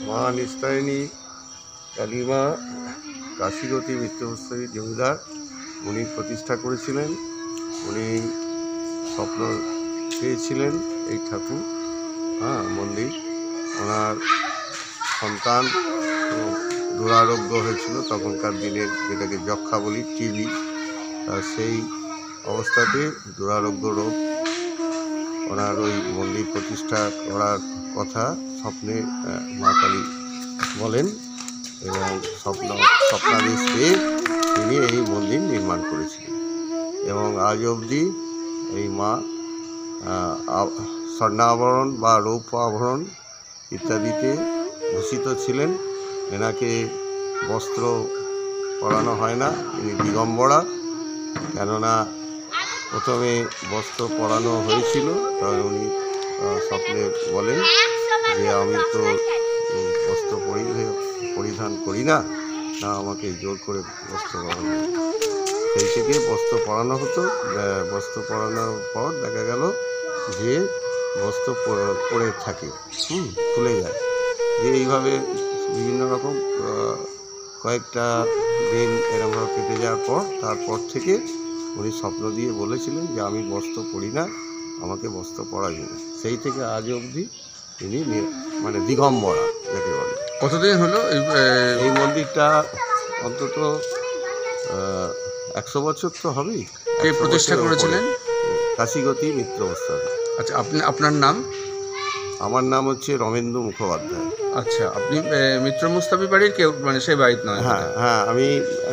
মা নিস্তারিণী কালীমা কাশীগতি মিত্রমস্তাবী জমিদার উনি প্রতিষ্ঠা করেছিলেন। উনি স্বপ্ন পেয়েছিলেন এই ঠাকুর মন্দির। ওনার সন্তান দুরারোগ্য হয়েছিল তখনকার দিনে, যেটাকে যক্ষা বলি, টিবি। সেই অবস্থাতে দুরারোগ্য রোগ, ওনার ওই মন্দির প্রতিষ্ঠা করার কথা স্বপ্নে মা কালী বলেন এবং স্বপ্নাদেশ পেয়ে তিনি এই মন্দির নির্মাণ করেছিলেন। এবং আজ অবধি এই মা স্বর্ণাভরণ বা রৌপ্য আভরণ ইত্যাদিতে ভূষিত ছিলেন। এনাকে বস্ত্র পরানো হয় না, ইনি দিগম্বরা। কেননা প্রথমে বস্ত্র পরানো হয়েছিল, তখন উনি স্বপ্নে বলেন যে আমি তো বস্ত্র পরিধান করি না, আমাকে জোর করে বস্ত্র পরানো। সেই থেকে বস্ত্র পরানো হতো। বস্ত্র পরানোর পর দেখা গেল যে বস্ত্র পরে থাকে, খুলে যায়। যে এইভাবে বিভিন্ন রকম কয়েকটা দিন এরকমভাবে কেটে যাওয়ার পর তারপর থেকে উনি স্বপ্ন দিয়ে বলেছিলেন যে আমি বস্ত্র পরি না, আমাকে বস্ত্র পরাই না। সেই থেকে আজ অবধি তিনি মানে দিগম্বরা যাকে বলে। কতদিন হলো এই মন্দিরটা? অন্তত 100 বছর তো হবেই। কে প্রতিষ্ঠা করেছিলেন? কাশীগতি মিত্রমস্তাবী। আচ্ছা, আপনার নাম? আমার নাম হচ্ছে রমেন্দ্র মুখোপাধ্যায়। আচ্ছা, আপনি মিত্রমস্তাবী বাড়ির কেউ, মানে সেই বাড়ির নয়? হ্যাঁ, আমি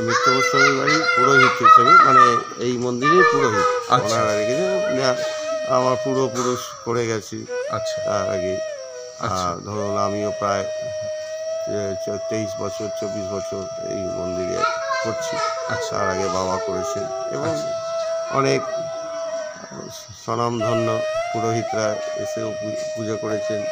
মিত্রমস্তাবী বাড়ির পুরোহিত হিসেবে, মানে এই মন্দিরের পুরোহিত। ওনারা রেখেছেন, আমার পূর্বপুরুষ করে গেছি। আচ্ছা, তার আগে ধরুন আমিও প্রায় 23 বছর 24 বছর এই মন্দিরে করছি। আচ্ছা, তার আগে বাবা করেছেন এবং অনেক স্বনামধন্য পুরোহিতরা এসেও পুজো করেছেন।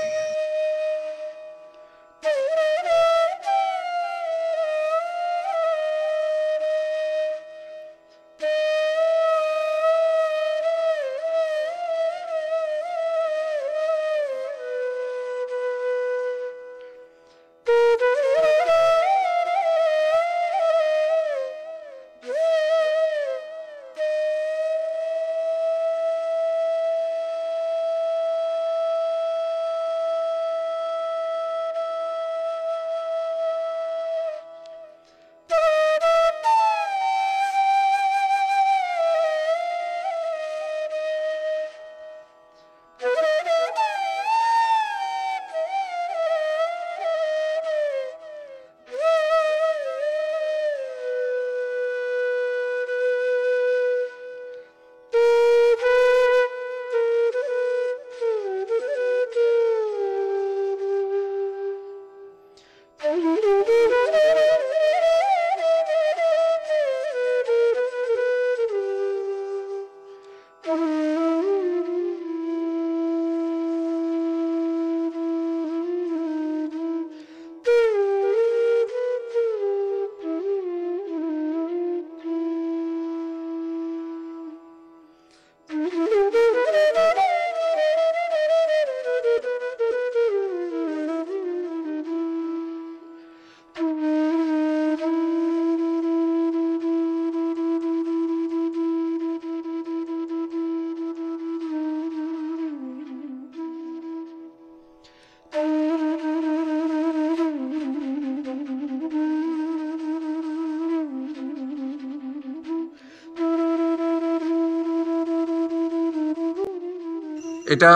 এটা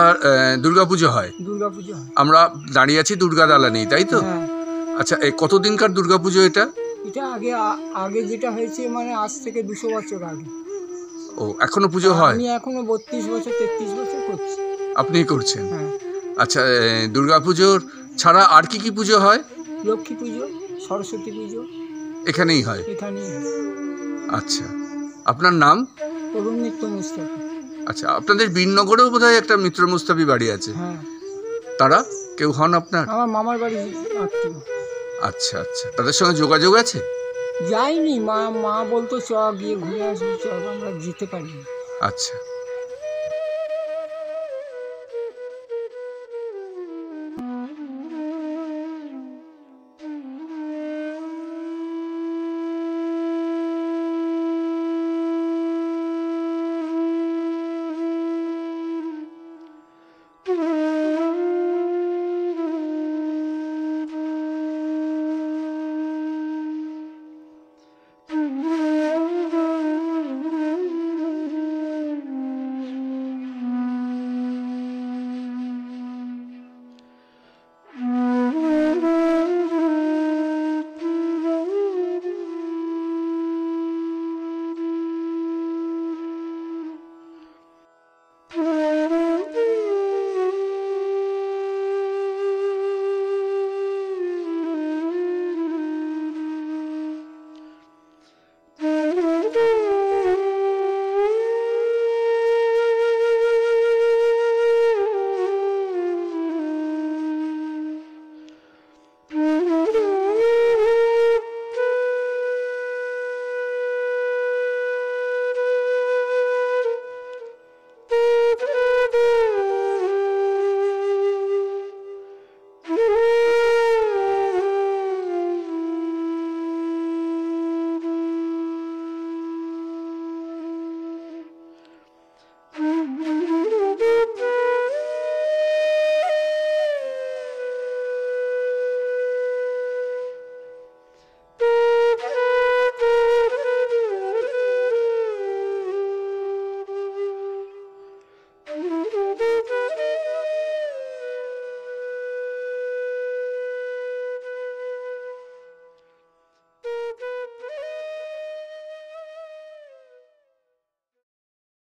দুর্গাপুজো হয়? দুর্গাপুজো আমরা দাঁড়িয়ে আছি দুর্গা দালানেই, তাই তো? আচ্ছা, এই কতদিনকার দুর্গাপুজো এটা? এটা আগে যেটা হয়েছে, মানে আজ থেকে 200 বছর আগে। ও, এখনো পুজো হয়? আমি এখনো 32 বছর 33 বছর করছি। আপনি করছেন? হ্যাঁ। আচ্ছা, দুর্গাপুজোর ছাড়া আর কি কি পুজো হয়? লক্ষ্মী পুজো, সরস্বতী পুজো এখানেই হয়? এখানেই। আচ্ছা, আপনার নাম? অরুণ মিত্রমস্তাবী। আচ্ছা, আপনাদের বীরনগরেও বোধহয় একটা মিত্রমস্তাবী বাড়ি আছে? হ্যাঁ। তারা কেউ হন আপনার? আমার মামার বাড়ি আত্মীয়। আচ্ছা আচ্ছা, তাদের সঙ্গে যোগাযোগ আছে? যাইনি, মা বলতো চ গিয়ে ঘুরে আসবি, চ, আমরা যেতে পারিনি। আচ্ছা।